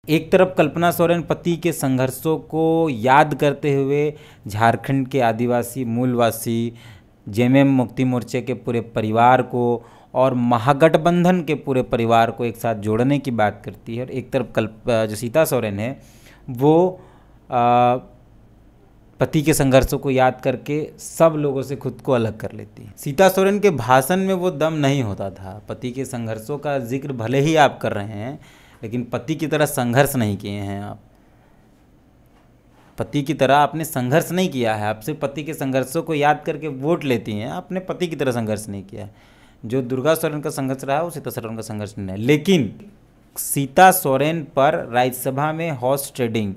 एक तरफ कल्पना सोरेन पति के संघर्षों को याद करते हुए झारखंड के आदिवासी मूलवासी जेएमएम मुक्ति मोर्चे के पूरे परिवार को और महागठबंधन के पूरे परिवार को एक साथ जोड़ने की बात करती है, और एक तरफ जो सीता सोरेन है वो पति के संघर्षों को याद करके सब लोगों से खुद को अलग कर लेती है। सीता सोरेन के भाषण में वो दम नहीं होता था। पति के संघर्षों का जिक्र भले ही आप कर रहे हैं, लेकिन पति की तरह संघर्ष नहीं किए हैं आप। पति की तरह आपने संघर्ष नहीं किया है। आप सिर्फ पति के संघर्षों को याद करके वोट लेती हैं, आपने पति की तरह संघर्ष नहीं किया है। जो दुर्गा सोरेन का संघर्ष रहा है वो सीता सोरेन का संघर्ष नहीं है। लेकिन सीता सोरेन पर राज्यसभा में हॉर्स ट्रेडिंग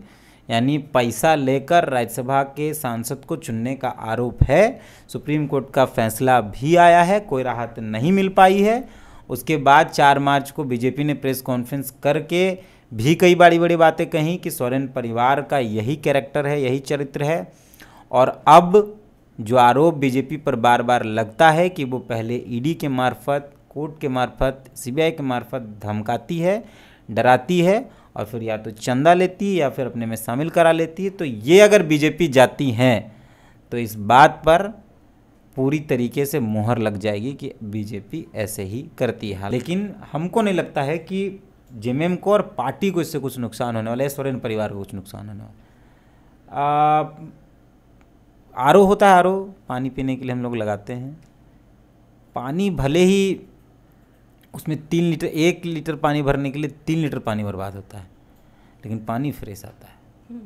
यानी पैसा लेकर राज्यसभा के सांसद को चुनने का आरोप है। सुप्रीम कोर्ट का फैसला भी आया है, कोई राहत नहीं मिल पाई है। उसके बाद 4 मार्च को बीजेपी ने प्रेस कॉन्फ्रेंस करके भी कई बड़ी बड़ी बातें कहीं कि सोरेन परिवार का यही कैरेक्टर है, यही चरित्र है। और अब जो आरोप बीजेपी पर बार बार लगता है कि वो पहले ईडी के मार्फत, कोर्ट के मार्फत, सीबीआई के मार्फत धमकाती है, डराती है और फिर या तो चंदा लेती है या फिर अपने में शामिल करा लेती है। तो ये अगर बीजेपी जाती हैं तो इस बात पर पूरी तरीके से मुहर लग जाएगी कि बीजेपी ऐसे ही करती है। लेकिन हमको नहीं लगता है कि जेएमएम को और पार्टी को इससे कुछ नुकसान होने वाला है, सोरेन परिवार को कुछ नुकसान होने वाला है। आरओ होता है, आरओ पानी पीने के लिए हम लोग लगाते हैं। पानी भले ही उसमें 3 लीटर, 1 लीटर पानी भरने के लिए 3 लीटर पानी बर्बाद होता है, लेकिन पानी फ्रेश आता है।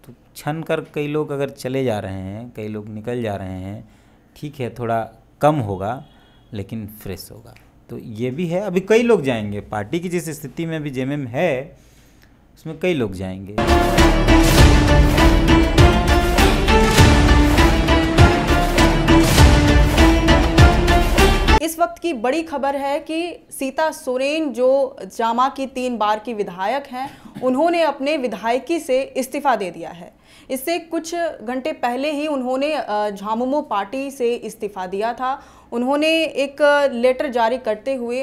तो छन कर कई लोग अगर चले जा रहे हैं, कई लोग निकल जा रहे हैं, ठीक है थोड़ा कम होगा लेकिन फ्रेश होगा। तो ये भी है, अभी कई लोग जाएंगे। पार्टी की जिस स्थिति में अभी जेएमएम है उसमें कई लोग जाएंगे। इस वक्त की बड़ी खबर है कि सीता सोरेन जो जामा की 3 बार की विधायक हैं, उन्होंने अपने विधायकी से इस्तीफा दे दिया है। इससे कुछ घंटे पहले ही उन्होंने झामुमो पार्टी से इस्तीफा दिया था। उन्होंने एक लेटर जारी करते हुए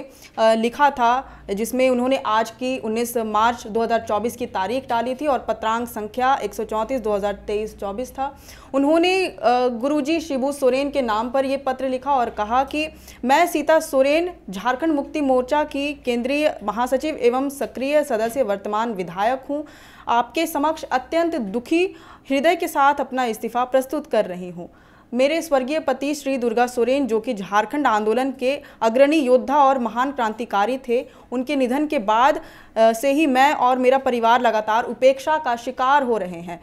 लिखा था, जिसमें उन्होंने आज की 19 मार्च 2024 की तारीख डाली थी और पत्रांक संख्या 134/2023-24 था। उन्होंने गुरुजी शिबू सोरेन के नाम पर ये पत्र लिखा और कहा कि मैं सीता सोरेन झारखंड मुक्ति मोर्चा की केंद्रीय महासचिव एवं सक्रिय सदस्य वर्तमान विधायक हूँ। आपके समक्ष अत्यंत दुखी हृदय के साथ अपना इस्तीफा प्रस्तुत कर रही हूँ। मेरे स्वर्गीय पति श्री दुर्गा सोरेन, जो कि झारखंड आंदोलन के अग्रणी योद्धा और महान क्रांतिकारी थे, उनके निधन के बाद से ही मैं और मेरा परिवार लगातार उपेक्षा का शिकार हो रहे हैं।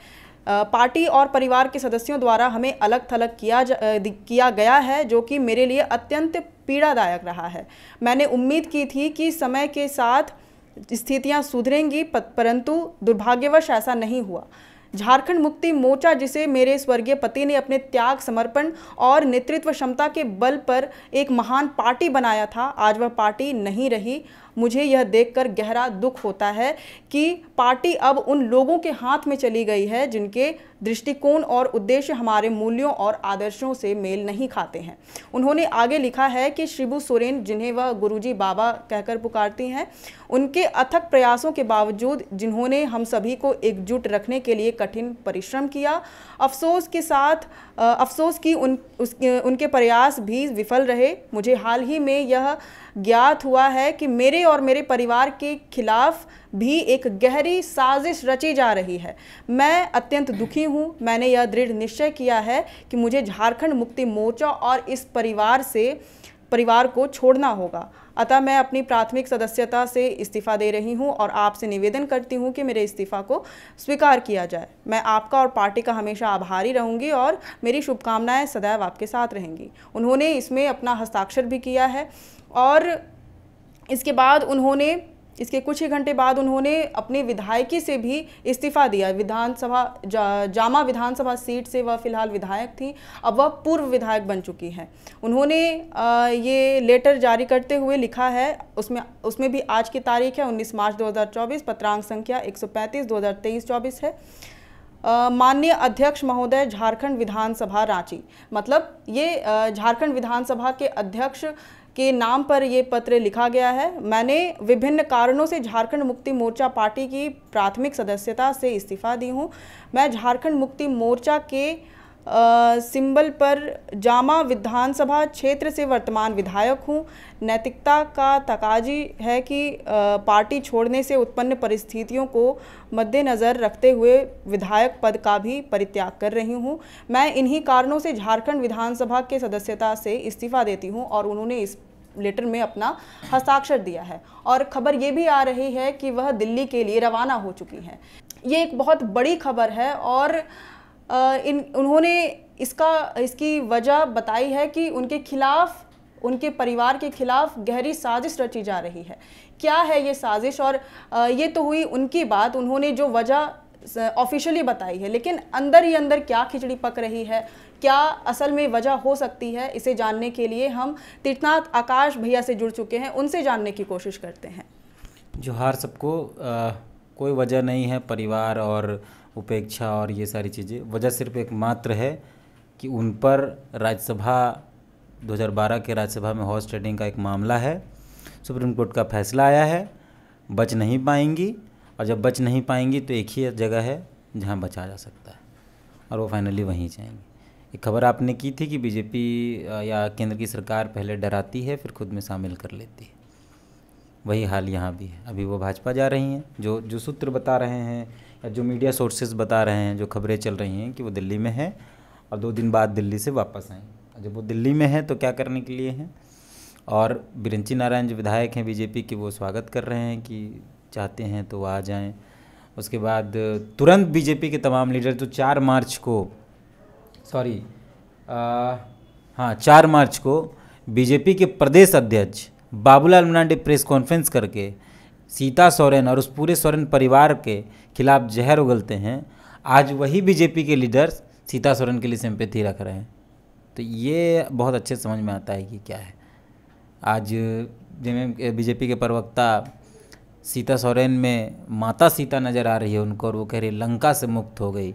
पार्टी और परिवार के सदस्यों द्वारा हमें अलग थलग किया गया है, जो कि मेरे लिए अत्यंत पीड़ादायक रहा है। मैंने उम्मीद की थी कि समय के साथ स्थितियां सुधरेंगी, परंतु दुर्भाग्यवश ऐसा नहीं हुआ। झारखंड मुक्ति मोर्चा, जिसे मेरे स्वर्गीय पति ने अपने त्याग, समर्पण और नेतृत्व क्षमता के बल पर एक महान पार्टी बनाया था, आज वह पार्टी नहीं रही। मुझे यह देखकर गहरा दुख होता है कि पार्टी अब उन लोगों के हाथ में चली गई है जिनके दृष्टिकोण और उद्देश्य हमारे मूल्यों और आदर्शों से मेल नहीं खाते हैं। उन्होंने आगे लिखा है कि शिबू सोरेन, जिन्हें वह गुरुजी बाबा कहकर पुकारती हैं, उनके अथक प्रयासों के बावजूद, जिन्होंने हम सभी को एकजुट रखने के लिए कठिन परिश्रम किया, अफसोस कि उनके प्रयास भी विफल रहे। मुझे हाल ही में यह ज्ञात हुआ है कि मेरे और मेरे परिवार के खिलाफ भी एक गहरी साजिश रची जा रही है। मैं अत्यंत दुखी हूँ। मैंने यह दृढ़ निश्चय किया है कि मुझे झारखंड मुक्ति मोर्चा और इस परिवार को छोड़ना होगा। अतः मैं अपनी प्राथमिक सदस्यता से इस्तीफा दे रही हूं और आपसे निवेदन करती हूं कि मेरे इस्तीफा को स्वीकार किया जाए। मैं आपका और पार्टी का हमेशा आभारी रहूंगी और मेरी शुभकामनाएं सदैव आपके साथ रहेंगी। उन्होंने इसमें अपना हस्ताक्षर भी किया है और इसके कुछ ही घंटे बाद उन्होंने अपनी विधायकी से भी इस्तीफा दिया। जामा विधानसभा सीट से वह फिलहाल विधायक थी, अब वह पूर्व विधायक बन चुकी हैं। उन्होंने ये लेटर जारी करते हुए लिखा है, उसमें भी आज की तारीख है 19 मार्च 2024, पत्रांक संख्या 135/2023-24 है। माननीय अध्यक्ष महोदय, झारखंड विधानसभा रांची, मतलब ये झारखंड विधानसभा के अध्यक्ष के नाम पर ये पत्र लिखा गया है। मैंने विभिन्न कारणों से झारखंड मुक्ति मोर्चा पार्टी की प्राथमिक सदस्यता से इस्तीफा दी हूँ। मैं झारखंड मुक्ति मोर्चा के सिंबल पर जामा विधानसभा क्षेत्र से वर्तमान विधायक हूँ। नैतिकता का तकाजी है कि पार्टी छोड़ने से उत्पन्न परिस्थितियों को मद्देनज़र रखते हुए विधायक पद का भी परित्याग कर रही हूँ। मैं इन्हीं कारणों से झारखंड विधानसभा के सदस्यता से इस्तीफा देती हूँ और उन्होंने इस लेटर में अपना हस्ताक्षर दिया है। और खबर ये भी आ रही है कि वह दिल्ली के लिए रवाना हो चुकी हैं। ये एक बहुत बड़ी खबर है और उन्होंने इसकी वजह बताई है कि उनके खिलाफ, उनके परिवार के खिलाफ गहरी साजिश रची जा रही है। क्या है ये साजिश? और ये तो हुई उनकी बात, उन्होंने जो वजह ऑफिशियली बताई है, लेकिन अंदर ही अंदर क्या खिचड़ी पक रही है, क्या असल में वजह हो सकती है, इसे जानने के लिए हम तीर्थनाथ आकाश भैया से जुड़ चुके हैं, उनसे जानने की कोशिश करते हैं। जोहार सबको। कोई वजह नहीं है परिवार और उपेक्षा और ये सारी चीज़ें। वजह सिर्फ एक मात्र है कि उन पर राज्यसभा 2012 के राज्यसभा में हॉर्स ट्रेडिंग का एक मामला है। सुप्रीम कोर्ट का फैसला आया है, बच नहीं पाएंगी, और जब बच नहीं पाएंगी तो एक ही जगह है जहां बचा जा सकता है और वो फाइनली वहीं जाएंगी। एक खबर आपने की थी कि बीजेपी या केंद्र की सरकार पहले डराती है फिर खुद में शामिल कर लेती है। वही हाल यहाँ भी है। अभी वो भाजपा जा रही हैं, जो सूत्र बता रहे हैं या जो मीडिया सोर्सेज बता रहे हैं, जो खबरें चल रही हैं कि वो दिल्ली में है और 2 दिन बाद दिल्ली से वापस आएंगे। जब वो दिल्ली में है तो क्या करने के लिए हैं? और बिरंची नारायण जो विधायक हैं बीजेपी के, वो स्वागत कर रहे हैं कि चाहते हैं तो आ जाएं। उसके बाद तुरंत बीजेपी के तमाम लीडर जो 4 मार्च को बीजेपी के प्रदेश अध्यक्ष बाबूलाल मरांडी प्रेस कॉन्फ्रेंस करके सीता सोरेन और उस पूरे सोरेन परिवार के खिलाफ जहर उगलते हैं, आज वही बीजेपी के लीडर्स सीता सोरेन के लिए सिंपैथी रख रहे हैं। तो ये बहुत अच्छे समझ में आता है कि क्या है। आज जिनमें बीजेपी के प्रवक्ता सीता सोरेन में माता सीता नज़र आ रही है उनको, और वो कह रही लंका से मुक्त हो गई।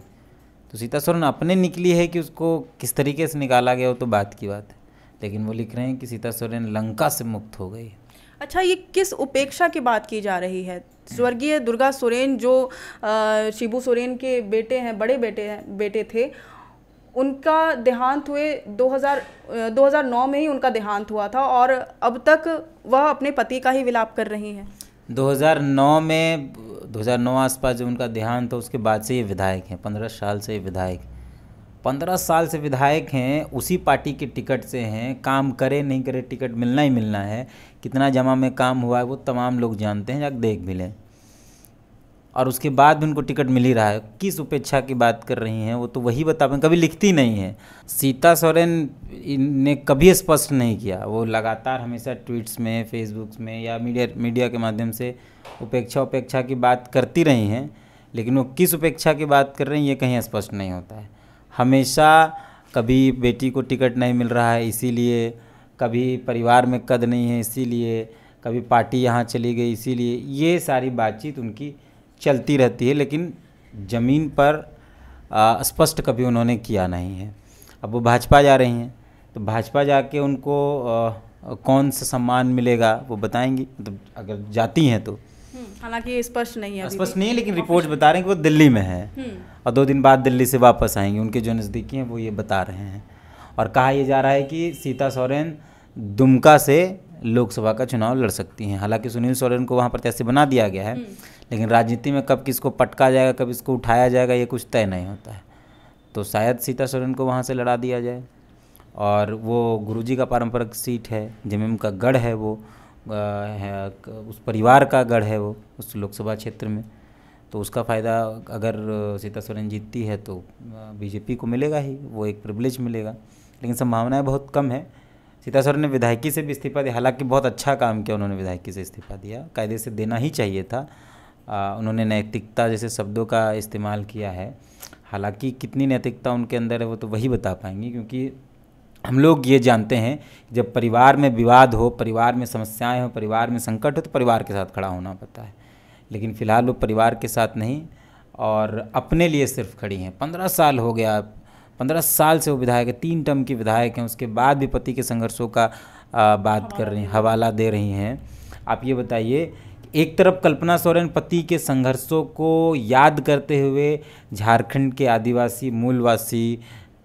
तो सीता सोरेन अपने निकली है कि उसको किस तरीके से निकाला गया वो तो बात की बात है, लेकिन वो लिख रहे हैं कि सीता सोरेन लंका से मुक्त हो गई। अच्छा, ये किस उपेक्षा की बात की जा रही है? स्वर्गीय दुर्गा सोरेन जो शिबू सोरेन के बेटे हैं, बड़े बेटे थे, उनका देहांत हुए 2009 में ही उनका देहांत हुआ था और अब तक वह अपने पति का ही विलाप कर रही हैं। 2009 आसपास जब उनका देहांत था उसके बाद से ये विधायक हैं। 15 साल से ये विधायक 15 साल से विधायक हैं, उसी पार्टी के टिकट से हैं। काम करे नहीं करे टिकट मिलना ही मिलना है। कितना जमा में काम हुआ है वो तमाम लोग जानते हैं, जाकर देख भी लें। और उसके बाद भी उनको टिकट मिल ही रहा है। किस उपेक्षा की बात कर रही हैं वो तो वही बता पाएं, कभी लिखती नहीं है। सीता सोरेन ने कभी स्पष्ट नहीं किया, वो लगातार हमेशा ट्वीट्स में, फेसबुक में या मीडिया के माध्यम से उपेक्षा की बात करती रही हैं, लेकिन वो किस उपेक्षा की बात कर रही हैं ये कहीं स्पष्ट नहीं होता है। हमेशा कभी बेटी को टिकट नहीं मिल रहा है इसीलिए, कभी परिवार में कद नहीं है इसीलिए, कभी पार्टी यहाँ चली गई इसीलिए, ये सारी बातचीत उनकी चलती रहती है, लेकिन ज़मीन पर स्पष्ट कभी उन्होंने किया नहीं है। अब वो भाजपा जा रही हैं तो भाजपा जाके उनको कौन सा सम्मान मिलेगा वो बताएंगी, मतलब अगर जाती हैं तो। हालांकि ये स्पष्ट नहीं है, स्पष्ट नहीं है, लेकिन रिपोर्ट बता रहे हैं कि वो दिल्ली में है और 2 दिन बाद दिल्ली से वापस आएंगे। उनके जो नज़दीकी हैं वो ये बता रहे हैं। और कहा यह जा रहा है कि सीता सोरेन दुमका से लोकसभा का चुनाव लड़ सकती हैं। हालांकि सुनील सोरेन को वहाँ प्रत्याशी बना दिया गया है, लेकिन राजनीति में कब किसको पटका जाएगा, कब इसको उठाया जाएगा, ये कुछ तय नहीं होता है। तो शायद सीता सोरेन को वहाँ से लड़ा दिया जाए। और वो गुरुजी का पारंपरिक सीट है, जेएमएम का गढ़ है, वो है उस परिवार का गढ़ है वो उस लोकसभा क्षेत्र में। तो उसका फ़ायदा अगर सीता सोरेन जीतती है तो बीजेपी को मिलेगा ही, वो एक प्रिविलेज मिलेगा, लेकिन संभावनाएं बहुत कम है। सीता सोरेन ने विधायकी से भी इस्तीफा दिया, हालांकि बहुत अच्छा काम किया उन्होंने, विधायकी से इस्तीफा दिया, कायदे से देना ही चाहिए था। उन्होंने नैतिकता जैसे शब्दों का इस्तेमाल किया है, हालांकि कितनी नैतिकता उनके अंदर है वो तो वही बता पाएंगी, क्योंकि हम लोग ये जानते हैं जब परिवार में विवाद हो, परिवार में समस्याएं हो, परिवार में संकट हो तो परिवार के साथ खड़ा होना पड़ता है। लेकिन फ़िलहाल वो परिवार के साथ नहीं और अपने लिए सिर्फ खड़ी हैं। 15 साल हो गया, 15 साल से वो विधायक है, 3 टर्म की विधायक हैं, उसके बाद भी पति के संघर्षों का बात कर रही हैं, हवाला दे रही हैं। आप ये बताइए, एक तरफ कल्पना सोरेन पति के संघर्षों को याद करते हुए झारखंड के आदिवासी मूलवासी,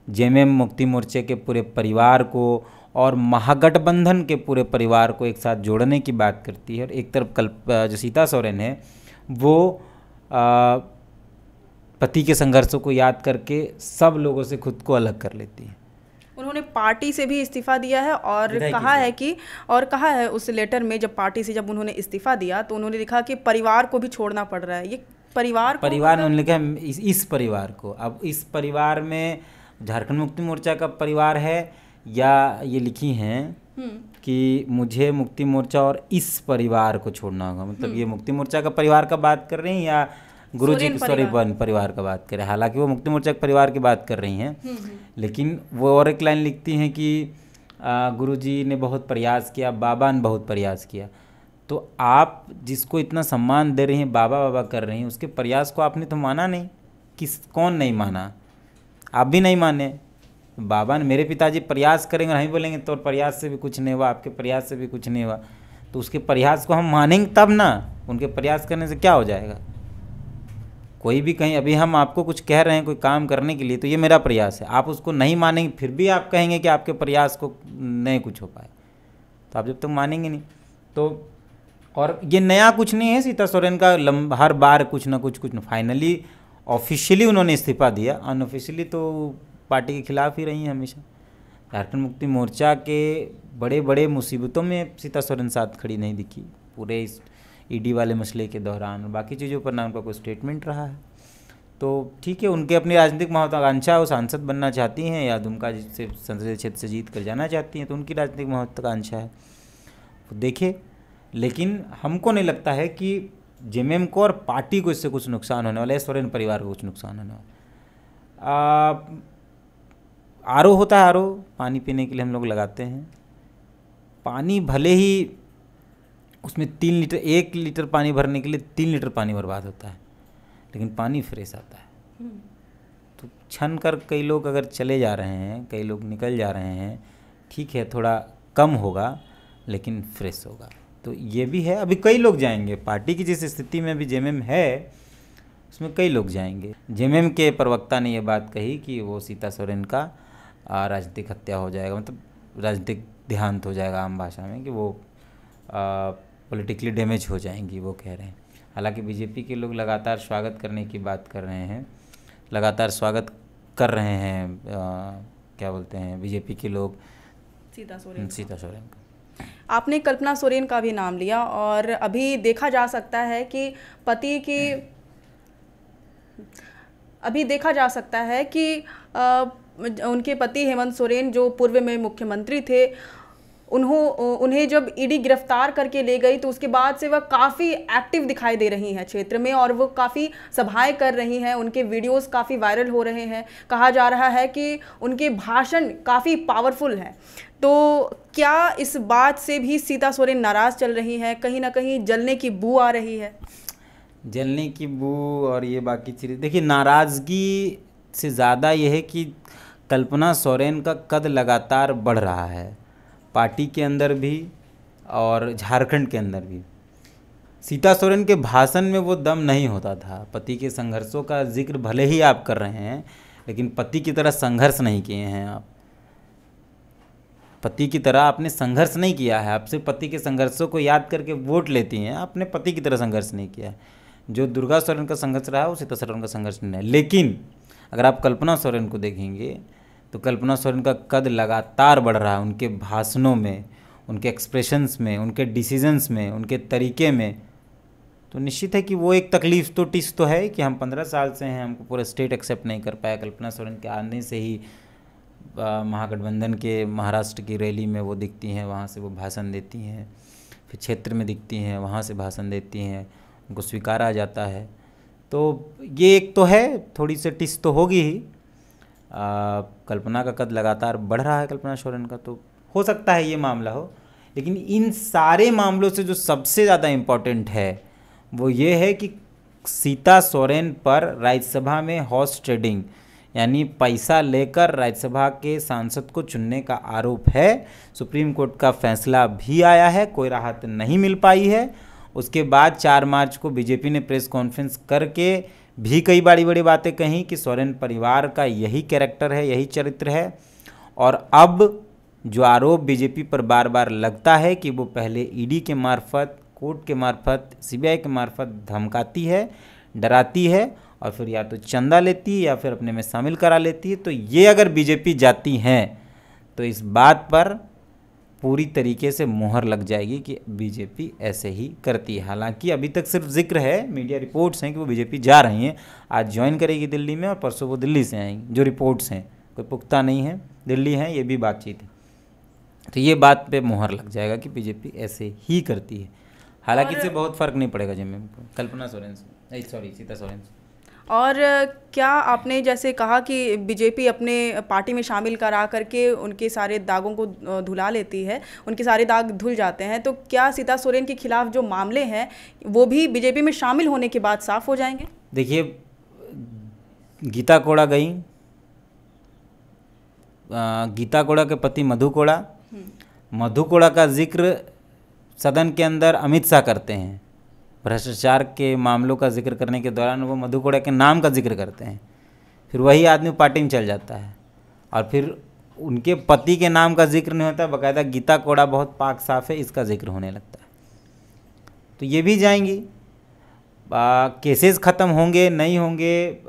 जेएमएम मुक्ति मोर्चे के पूरे परिवार को और महागठबंधन के पूरे परिवार को एक साथ जोड़ने की बात करती है, और एक तरफ जो सीता सोरेन है वो पति के संघर्षों को याद करके सब लोगों से खुद को अलग कर लेती है। उन्होंने पार्टी से भी इस्तीफा दिया है और कहा है उस लेटर में, जब पार्टी से जब उन्होंने इस्तीफा दिया तो उन्होंने लिखा कि परिवार को भी छोड़ना पड़ रहा है। ये परिवार में उन्होंने लिखा है इस परिवार को। अब इस परिवार में झारखंड मुक्ति मोर्चा का परिवार है या ये लिखी हैं कि मुझे मुक्ति मोर्चा और इस परिवार को छोड़ना होगा, मतलब ये मुक्ति मोर्चा का परिवार का बात कर रही हैं या गुरुजी की परिवार का बात कर रहे हैं। हालांकि वो मुक्ति मोर्चा के परिवार की बात कर रही हैं, लेकिन वो और एक लाइन लिखती हैं कि गुरुजी ने बहुत प्रयास किया, बाबा ने बहुत प्रयास किया। तो आप जिसको इतना सम्मान दे रही हैं, बाबा बाबा कर रही हैं, उसके प्रयास को आपने तो माना नहीं। कौन नहीं माना? आप भी नहीं माने। बाबा ने, मेरे पिताजी प्रयास करेंगे, नहीं बोलेंगे तो प्रयास से भी कुछ नहीं हुआ, आपके प्रयास से भी कुछ नहीं हुआ, तो उसके प्रयास को हम मानेंगे तब ना। उनके प्रयास करने से क्या हो जाएगा? कोई भी कहीं, अभी हम आपको कुछ कह रहे हैं कोई काम करने के लिए, तो ये मेरा प्रयास है, आप उसको नहीं मानेंगे, फिर भी आप कहेंगे कि आपके प्रयास को नहीं कुछ हो पाए, तो आप जब तक मानेंगे नहीं तो। और ये नया कुछ नहीं है सीता सोरेन का, हर बार कुछ ना कुछ फाइनली ऑफिशियली उन्होंने इस्तीफा दिया, अनऑफिशियली तो पार्टी के खिलाफ ही रही हैं हमेशा। झारखंड मुक्ति मोर्चा के बड़े बड़े मुसीबतों में सीता सोरेन साथ खड़ी नहीं दिखी, पूरे इस ईडी वाले मसले के दौरान, बाकी चीज़ों पर ना उनका कोई स्टेटमेंट रहा है। तो ठीक है, उनके अपनी राजनीतिक महत्वाकांक्षा, वो सांसद बनना चाहती हैं या दुमका से संसदीय क्षेत्र से जीत कर जाना चाहती हैं, तो उनकी राजनीतिक महत्वाकांक्षा है, वो देखे। लेकिन हमको नहीं लगता है कि जेएमएम को और पार्टी को इससे कुछ नुकसान होने वाला है, सोरेन परिवार को कुछ नुकसान होने वाला। आरओ होता है, आरओ पानी पीने के लिए हम लोग लगाते हैं, पानी भले ही उसमें 1 लीटर पानी भरने के लिए 3 लीटर पानी बर्बाद होता है, लेकिन पानी फ्रेश आता है। तो छन कर कई लोग अगर चले जा रहे हैं, कई लोग निकल जा रहे हैं, ठीक है थोड़ा कम होगा लेकिन फ्रेश होगा, तो ये भी है। अभी कई लोग जाएंगे, पार्टी की जिस स्थिति में अभी जेएमएम है उसमें कई लोग जाएंगे। जेएमएम के प्रवक्ता ने ये बात कही कि वो सीता सोरेन का राजनीतिक हत्या हो जाएगा, मतलब राजनीतिक देहांत हो जाएगा आम भाषा में, कि वो पॉलिटिकली डैमेज हो जाएंगी, वो कह रहे हैं। हालांकि बीजेपी के लोग लगातार स्वागत करने की बात कर रहे हैं, लगातार स्वागत कर रहे हैं, क्या बोलते हैं बीजेपी के लोग सीता सोरेन का। आपने कल्पना सोरेन का भी नाम लिया, और अभी देखा जा सकता है कि उनके पति हेमंत सोरेन जो पूर्व में मुख्यमंत्री थे, उन्हें जब ईडी गिरफ्तार करके ले गई तो उसके बाद से वह काफ़ी एक्टिव दिखाई दे रही हैं क्षेत्र में, और वो काफ़ी सभाएं कर रही हैं, उनके वीडियोस काफ़ी वायरल हो रहे हैं। कहा जा रहा है कि उनके भाषण काफ़ी पावरफुल हैं। तो क्या इस बात से भी सीता सोरेन नाराज़ चल रही हैं? कहीं ना कहीं जलने की बू आ रही है? जलने की बू और ये बाकी चीज़ें, देखिए नाराज़गी से ज़्यादा ये है कि कल्पना सोरेन का कद लगातार बढ़ रहा है, पार्टी के अंदर भी और झारखंड के अंदर भी। सीता सोरेन के भाषण में वो दम नहीं होता था। पति के संघर्षों का जिक्र भले ही आप कर रहे हैं, लेकिन पति की तरह संघर्ष नहीं किए हैं आप। पति की तरह आपने संघर्ष नहीं किया है। आप सिर्फ पति के संघर्षों को याद करके वोट लेती हैं, आपने पति की तरह संघर्ष नहीं किया है। जो दुर्गा सोरेन का संघर्ष रहा है वो सीता सोरेन का संघर्ष नहीं है। लेकिन अगर आप कल्पना सोरेन को देखेंगे तो कल्पना सोरेन का कद लगातार बढ़ रहा है, उनके भाषणों में, उनके एक्सप्रेशंस में, उनके डिसीजंस में, उनके तरीके में। तो निश्चित है कि वो एक तकलीफ तो टिस तो है कि हम 15 साल से हैं, हमको पूरा स्टेट एक्सेप्ट नहीं कर पाया। कल्पना सोरेन के आने से ही महागठबंधन के महाराष्ट्र की रैली में वो दिखती हैं, वहाँ से वो भाषण देती हैं, फिर क्षेत्र में दिखती हैं, वहाँ से भाषण देती हैं, उनको स्वीकारा जाता है। तो ये एक तो है, थोड़ी सी टिस तो होगी ही। कल्पना का कद लगातार बढ़ रहा है कल्पना सोरेन का, तो हो सकता है ये मामला हो। लेकिन इन सारे मामलों से जो सबसे ज़्यादा इम्पोर्टेंट है वो ये है कि सीता सोरेन पर राज्यसभा में हॉर्स ट्रेडिंग यानी पैसा लेकर राज्यसभा के सांसद को चुनने का आरोप है। सुप्रीम कोर्ट का फैसला भी आया है, कोई राहत नहीं मिल पाई है। उसके बाद 4 मार्च को बीजेपी ने प्रेस कॉन्फ्रेंस करके भी कई बड़ी बड़ी बातें कहीं कि सोरेन परिवार का यही कैरेक्टर है, यही चरित्र है। और अब जो आरोप बीजेपी पर बार बार लगता है कि वो पहले ईडी के मार्फत, कोर्ट के मार्फत, सीबीआई के मार्फत धमकाती है, डराती है और फिर या तो चंदा लेती है या फिर अपने में शामिल करा लेती है। तो ये अगर बीजेपी जाती हैं तो इस बात पर पूरी तरीके से मोहर लग जाएगी कि बीजेपी ऐसे ही करती है। हालांकि अभी तक सिर्फ जिक्र है, मीडिया रिपोर्ट्स हैं कि वो बीजेपी जा रही हैं, आज ज्वाइन करेगी दिल्ली में और परसों वो दिल्ली से आएंगी, जो रिपोर्ट्स हैं, कोई पुख्ता नहीं है, दिल्ली हैं, ये भी बातचीत है। तो ये बात पे मोहर लग जाएगा कि बीजेपी ऐसे ही करती है। हालांकि इससे बहुत फर्क नहीं पड़ेगा जमीन को, कल्पना सोरेन से, सीता सोरेन से। और क्या आपने जैसे कहा कि बीजेपी अपने पार्टी में शामिल करा करके उनके सारे दागों को धुला लेती है, उनके सारे दाग धुल जाते हैं, तो क्या सीता सोरेन के खिलाफ जो मामले हैं वो भी बीजेपी में शामिल होने के बाद साफ हो जाएंगे? देखिए, गीता कोड़ा गई, गीता कोड़ा के पति मधु कोड़ा, मधु कोड़ा का जिक्र सदन के अंदर अमित शाह करते हैं। भ्रष्टाचार के मामलों का जिक्र करने के दौरान वो मधु कोड़ा के नाम का जिक्र करते हैं, फिर वही आदमी पार्टी में चल जाता है और फिर उनके पति के नाम का जिक्र नहीं होता, बाकायदा गीता कोड़ा बहुत पाक साफ है इसका जिक्र होने लगता है। तो ये भी जाएंगी, केसेस ख़त्म होंगे नहीं होंगे,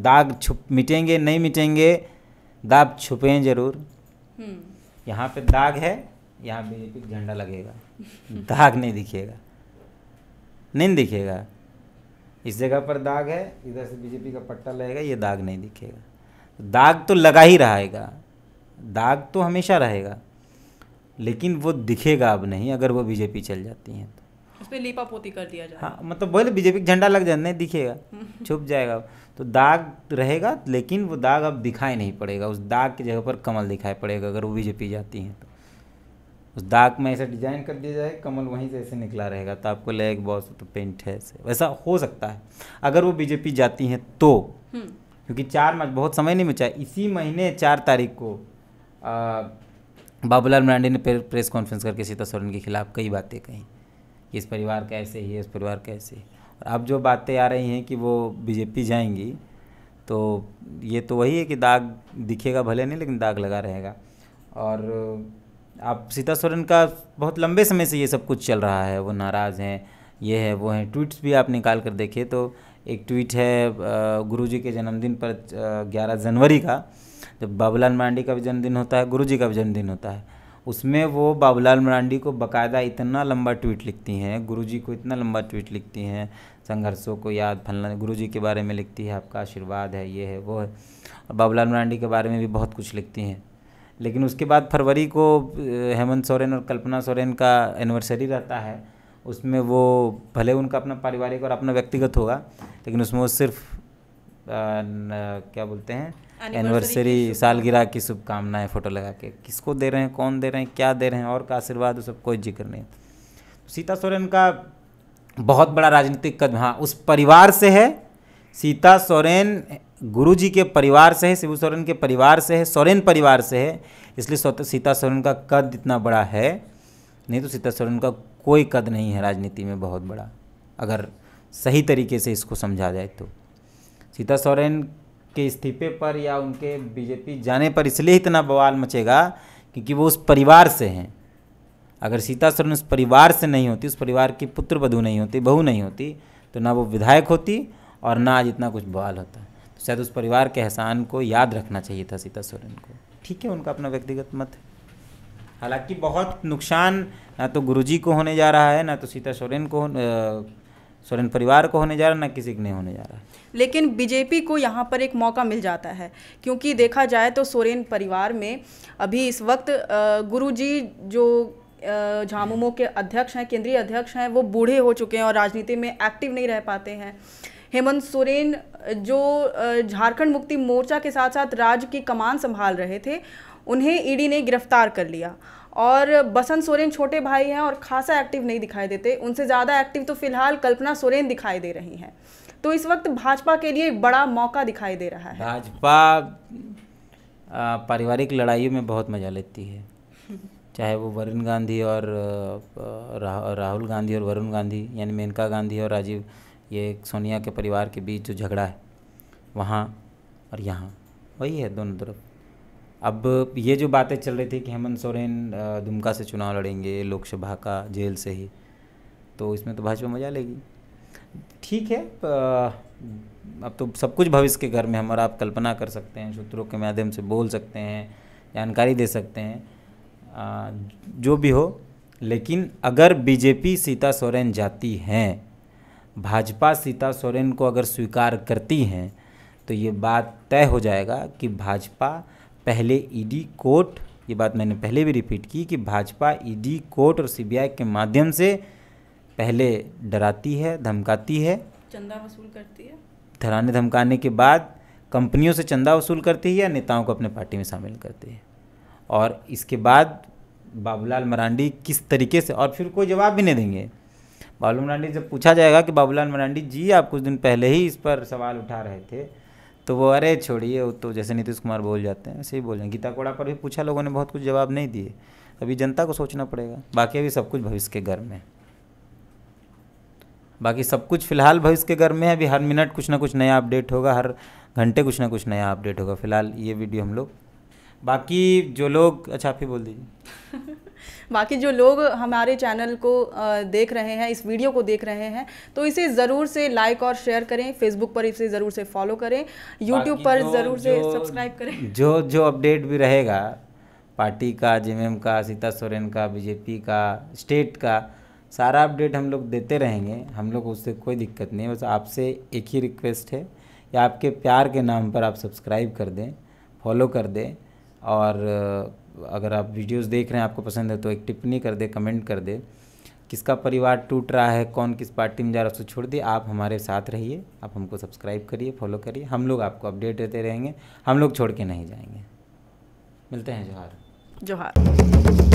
दाग मिटेंगे नहीं मिटेंगे, दाग छुपें जरूर। यहाँ पे दाग है, यहाँ बीजेपी का झंडा लगेगा, दाग नहीं दिखेगा, नहीं दिखेगा। इस जगह पर दाग है, इधर से बीजेपी का पट्टा लगेगा, ये दाग नहीं दिखेगा। दाग तो लगा ही रहेगा, दाग तो हमेशा रहेगा, लेकिन वो दिखेगा अब नहीं अगर वो बीजेपी चल जाती हैं तो। उस पर लीपापोती कर दिया जाए। हाँ, मतलब बोले बीजेपी का झंडा लग जाए, नहीं दिखेगा, छुप जाएगा। तो दाग रहेगा, लेकिन वो दाग अब दिखाई नहीं पड़ेगा, उस दाग की जगह पर कमल दिखाई पड़ेगा अगर वो बीजेपी जाती हैं तो। उस दाग में ऐसा डिजाइन कर दिया जाए, कमल वहीं से ऐसे निकला रहेगा, तो आपको लगेगा बॉस तो पेंट है ऐसे, वैसा हो सकता है अगर वो बीजेपी जाती हैं तो। क्योंकि 4 मार्च बहुत समय नहीं बचा, इसी महीने 4 तारीख को बाबूलाल मरांडी ने प्रेस कॉन्फ्रेंस करके सीता सोरेन के खिलाफ कई बातें कही कि इस परिवार का ऐसे ही है, इस परिवार का ऐसे ही। और अब जो बातें आ रही हैं कि वो बीजेपी जाएंगी, तो ये तो वही है कि दाग दिखेगा भले नहीं, लेकिन दाग लगा रहेगा। और आप सीता सोरेन का बहुत लंबे समय से ये सब कुछ चल रहा है, वो नाराज़ हैं, ये है वो हैं। ट्वीट्स भी आप निकाल कर देखिए तो एक ट्वीट है गुरुजी के जन्मदिन पर 11 जनवरी का, जब बाबूलाल मरांडी का भी जन्मदिन होता है, गुरुजी का भी जन्मदिन होता है, उसमें वो बाबूलाल मरांडी को बाकायदा इतना लंबा ट्वीट लिखती हैं, गुरुजी को इतना लंबा ट्वीट लिखती हैं, संघर्षों को याद फलना, गुरुजी के बारे में लिखती है, आपका आशीर्वाद है, ये है वो है, और बाबूलाल मरांडी के बारे में भी बहुत कुछ लिखती हैं। लेकिन उसके बाद फरवरी को हेमंत सोरेन और कल्पना सोरेन का एनिवर्सरी रहता है, उसमें वो भले उनका अपना पारिवारिक और अपना व्यक्तिगत होगा, लेकिन उसमें वो सिर्फ क्या बोलते हैं, एनिवर्सरी सालगिरह की शुभकामनाएं फ़ोटो लगा के, किसको दे रहे हैं, कौन दे रहे हैं, क्या दे रहे हैं, और का आशीर्वाद, सब कोई जिक्र नहीं। सीता सोरेन का बहुत बड़ा राजनीतिक कदम, हाँ, उस परिवार से है। सीता सोरेन गुरुजी के परिवार से है, शिबू सोरेन के परिवार से है, सोरेन परिवार से है, इसलिए सीता सोरेन का कद इतना बड़ा है। नहीं तो सीता सोरेन का कोई कद नहीं है राजनीति में बहुत बड़ा, अगर सही तरीके से इसको समझा जाए तो। सीता सोरेन के इस्तीफे पर या उनके बीजेपी जाने पर इसलिए इतना बवाल मचेगा क्योंकि वो उस परिवार से हैं। अगर सीता सोरेन उस परिवार से नहीं होती, उस परिवार की पुत्र वधू नहीं होती, बहू नहीं होती, तो ना वो विधायक होती और ना आज इतना कुछ बवाल होता। तो शायद उस परिवार के एहसान को याद रखना चाहिए था सीता सोरेन को। ठीक है, उनका अपना व्यक्तिगत मत है। हालांकि बहुत नुकसान ना तो गुरुजी को होने जा रहा है, ना तो सीता सोरेन को, सोरेन परिवार को होने जा रहा है, ना किसी को नहीं होने जा रहा है। लेकिन बीजेपी को यहाँ पर एक मौका मिल जाता है, क्योंकि देखा जाए तो सोरेन परिवार में अभी इस वक्त गुरुजी जो झामुमो के अध्यक्ष हैं, केंद्रीय अध्यक्ष हैं, वो बूढ़े हो चुके हैं और राजनीति में एक्टिव नहीं रह पाते हैं। हेमंत सोरेन जो झारखंड मुक्ति मोर्चा के साथ साथ राज्य की कमान संभाल रहे थे, उन्हें ईडी ने गिरफ्तार कर लिया और बसंत सोरेन छोटे भाई हैं और खासा एक्टिव नहीं दिखाई देते। उनसे ज़्यादा एक्टिव तो फिलहाल कल्पना सोरेन दिखाई दे रही हैं। तो इस वक्त भाजपा के लिए एक बड़ा मौका दिखाई दे रहा है। भाजपा पारिवारिक लड़ाइयों में बहुत मजा लेती है, चाहे वो वरुण गांधी और राहुल गांधी और वरुण गांधी, यानी मेनका गांधी और राजीव, ये सोनिया के परिवार के बीच जो झगड़ा है वहाँ और यहाँ, वही है दोनों तरफ। अब ये जो बातें चल रही थी कि हेमंत सोरेन दुमका से चुनाव लड़ेंगे लोकसभा का जेल से ही, तो इसमें तो भाजपा मजा लेगी। ठीक है, अब तो सब कुछ भविष्य के घर में हम और आप कल्पना कर सकते हैं, सूत्रों के माध्यम से बोल सकते हैं, जानकारी दे सकते हैं, जो भी हो। लेकिन अगर बीजेपी सीता सोरेन जाती हैं, भाजपा सीता सोरेन को अगर स्वीकार करती हैं, तो ये बात तय हो जाएगा कि भाजपा पहले ईडी कोर्ट, ये बात मैंने पहले भी रिपीट की कि भाजपा ईडी कोर्ट और सीबीआई के माध्यम से पहले डराती है, धमकाती है, चंदा वसूल करती है, डराने धमकाने के बाद कंपनियों से चंदा वसूल करती है या नेताओं को अपने पार्टी में शामिल करती है। और इसके बाद बाबूलाल मरांडी किस तरीके से, और फिर कोई जवाब भी नहीं देंगे। बाबूलाल मरांडी जब पूछा जाएगा कि बाबूलाल मरांडी जी आप कुछ दिन पहले ही इस पर सवाल उठा रहे थे, तो वो अरे छोड़िए, वो तो जैसे नीतीश कुमार बोल जाते हैं वैसे ही बोल जाएंगे। गीता कोड़ा पर भी पूछा, लोगों ने बहुत कुछ जवाब नहीं दिए। अभी जनता को सोचना पड़ेगा, बाकी अभी सब कुछ भविष्य के घर में, बाकी सब कुछ फिलहाल भविष्य के घर में है। अभी हर मिनट कुछ ना कुछ नया अपडेट होगा, हर घंटे कुछ ना कुछ नया अपडेट होगा। फिलहाल ये वीडियो हम लोग, बाकी जो लोग, अच्छा आप ही बोल दीजिए। बाकी जो लोग हमारे चैनल को देख रहे हैं, इस वीडियो को देख रहे हैं, तो इसे ज़रूर से लाइक और शेयर करें, फेसबुक पर इसे ज़रूर से फॉलो करें, यूट्यूब पर ज़रूर से सब्सक्राइब करें। जो अपडेट भी रहेगा पार्टी का, जेएमएम का, सीता सोरेन का, बीजेपी का, स्टेट का, सारा अपडेट हम लोग देते रहेंगे। हम लोग उससे कोई दिक्कत नहीं है। बस आपसे एक ही रिक्वेस्ट है कि आपके प्यार के नाम पर आप सब्सक्राइब कर दें, फॉलो कर दें, और अगर आप वीडियोस देख रहे हैं आपको पसंद है तो एक टिप्पणी कर दे, कमेंट कर दे। किसका परिवार टूट रहा है, कौन किस पार्टी में जा रहा है, उसको छोड़ दिए। आप हमारे साथ रहिए, आप हमको सब्सक्राइब करिए, फॉलो करिए। हम लोग आपको अपडेट देते रहेंगे, हम लोग छोड़ के नहीं जाएंगे। मिलते हैं। जोहार। जोहार।